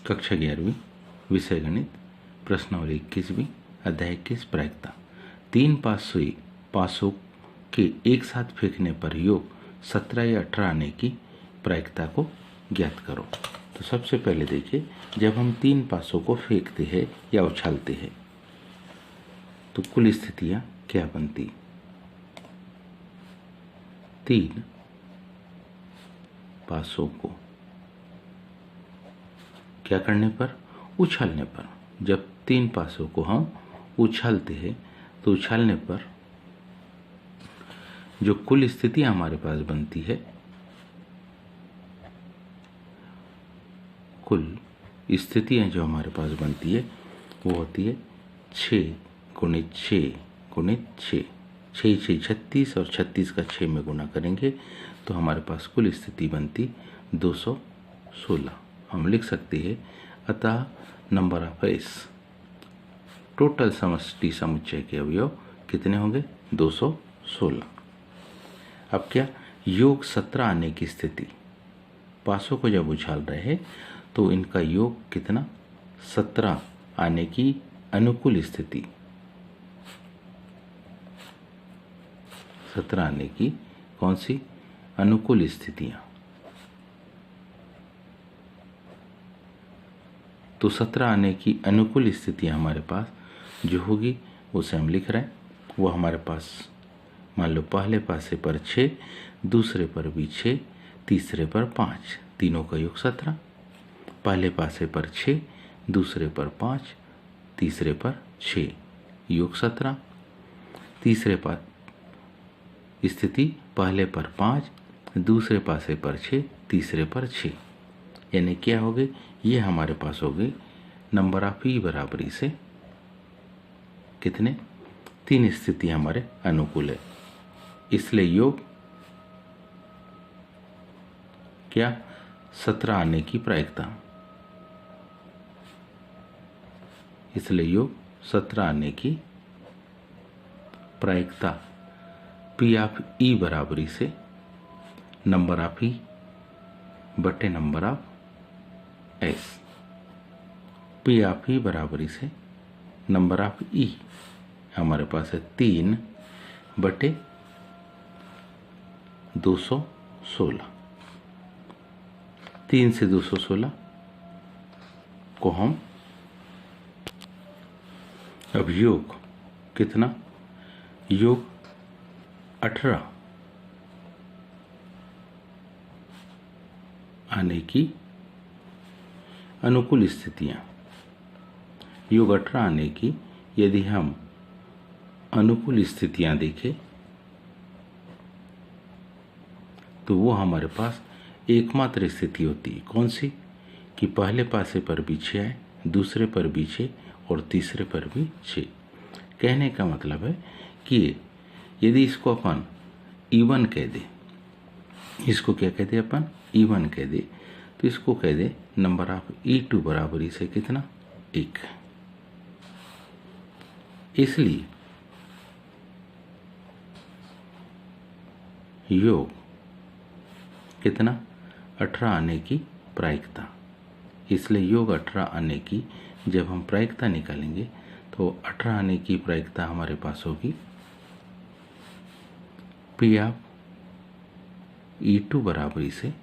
कक्षा 11वीं विषय गणित प्रश्नावली 21वीं अध्याय 21 प्रायिकता। 3 पासों के एक साथ फेंकने पर योग 17 या 18 आने की प्रायिकता को ज्ञात करो। तो सबसे पहले देखिए, जब हम 3 पासों को फेंकते हैं या उछालते हैं तो कुल स्थितियां क्या बनती। 3 पासों को क्या करने पर, उछालने पर। जब 3 पासों को हम उछालते हैं तो उछालने पर जो कुल स्थितियां हमारे पास बनती है, कुल स्थितियां जो हमारे पास बनती है वो होती है 6 गुणित 6 गुणित 6। 6 6 36 और 36 का 6 में गुना करेंगे तो हमारे पास कुल स्थिति बनती 216। हम लिख सकते हैं अतः नंबर ऑफ एस, टोटल समष्टि समुच्चय के अवयव कितने होंगे, 216। अब क्या, योग 17 आने की स्थिति। पासों को जब उछाल रहे हैं तो इनका योग कितना, 17 आने की अनुकूल स्थिति। 17 आने की कौन सी अनुकूल स्थितियां। तो 17 आने की अनुकूल स्थितियां हमारे पास जो होगी उसे हम लिख रहे हैं। वो हमारे पास मान लो पहले पासे पर 6, दूसरे पर भी 6, तीसरे पर 5, तीनों का योग 17। पहले पासे पर 6, दूसरे पर 5, तीसरे पर 6, योग 17। तीसरे पर स्थिति पहले पर 5, दूसरे पासे पर 6, तीसरे पर 6, यानी क्या हो गई, ये हमारे पास हो गई नंबर ऑफ ई बराबरी से कितने, 3 स्थिति हमारे अनुकूल है। इसलिए योग क्या, 17 आने की प्रायिकता। इसलिए योग 17 आने की प्रायिकता पी ऑफ ई बराबरी से नंबर ऑफ ई बटे number of S. P of E बराबरी से नंबर ऑफ ई हमारे पास है 3 बटे 216। 3 से 216 को हम अब योग कितना, योग 18 आने की अनुकूल स्थितियां। योग 18 आने की यदि हम अनुकूल स्थितियां देखें तो वो हमारे पास एकमात्र स्थिति होती है। कौन सी, कि पहले पासे पर भी 6 आए, दूसरे पर भी 6 और तीसरे पर भी 6। कहने का मतलब है कि यदि इसको अपन इवन कह दे, इसको क्या कह दे अपन, इवन कह दे, तो इसको कह दे नंबर ऑफ E2 बराबरी से कितना, 1। इसलिए योग कितना, 18 आने की प्रायिकता। इसलिए योग 18 आने की जब हम प्रायिकता निकालेंगे तो 18 आने की प्रायिकता हमारे पास होगी पी ऑफ E2 बराबरी से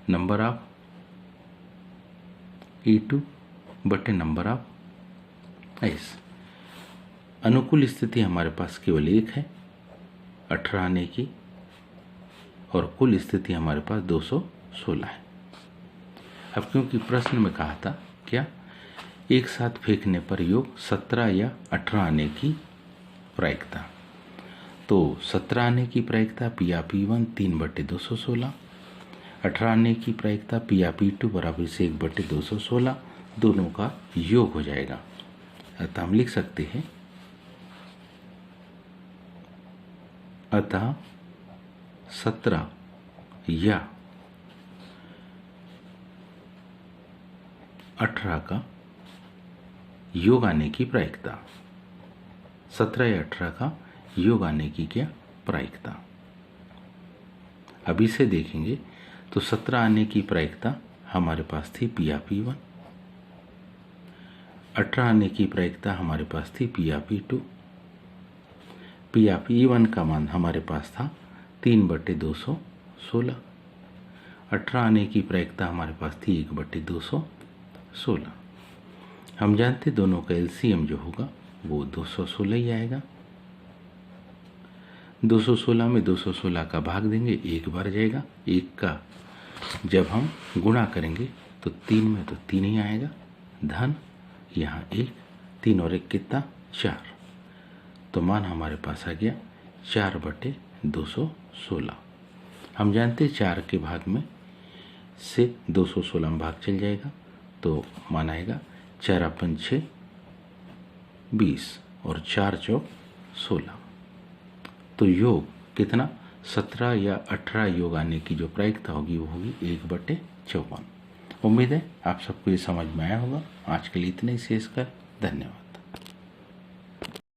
नंबर ऑफ E2 बटे नंबर ऑफ एस। अनुकूल स्थिति हमारे पास केवल 1 है 18 आने की, और कुल स्थिति हमारे पास 216 है। अब क्योंकि प्रश्न में कहा था क्या, एक साथ फेंकने पर योग 17 या 18 आने की प्रायिकता, तो 17 आने की प्रायिकता पी ऑफ E1 3 बटे 216, 18 आने की प्रायिकता पी ऑफ E2 बराबर से 1 बटे 216, दोनों का योग हो जाएगा। अतः हम लिख सकते हैं अतः 17 या 18 का योग आने की प्रायिकता, 17 या 18 का योग आने की क्या प्रायिकता। अभी से देखेंगे तो 17 आने की प्रायिकता हमारे पास थी पी ऑफ E1 18 आने की प्रायिकता हमारे पास थी P of E2. P of E1 का मान हमारे पास था 3/216। 18 आने की प्रायिकता हमारे पास थी 1/216। हम जानते दोनों का एलसीएम जो होगा वो 216 ही आएगा। 216 में 216 का भाग देंगे, 1 बार जाएगा। 1 का जब हम गुणा करेंगे तो 3 में तो 3 ही आएगा, धन यहाँ 1, 3 और 1 कितना 4, तो मान हमारे पास आ गया 4/216। हम जानते 4 के भाग में से 216 में भाग चल जाएगा तो मान आएगा 4 अपन 6 20 और 4 चौक 16। तो योग कितना 17 या 18 योग आने की जो प्रायिकता होगी वो होगी 1/54। उम्मीद है आप सबको ये समझ में आया होगा। आज के लिए इतना ही शेष कर, धन्यवाद।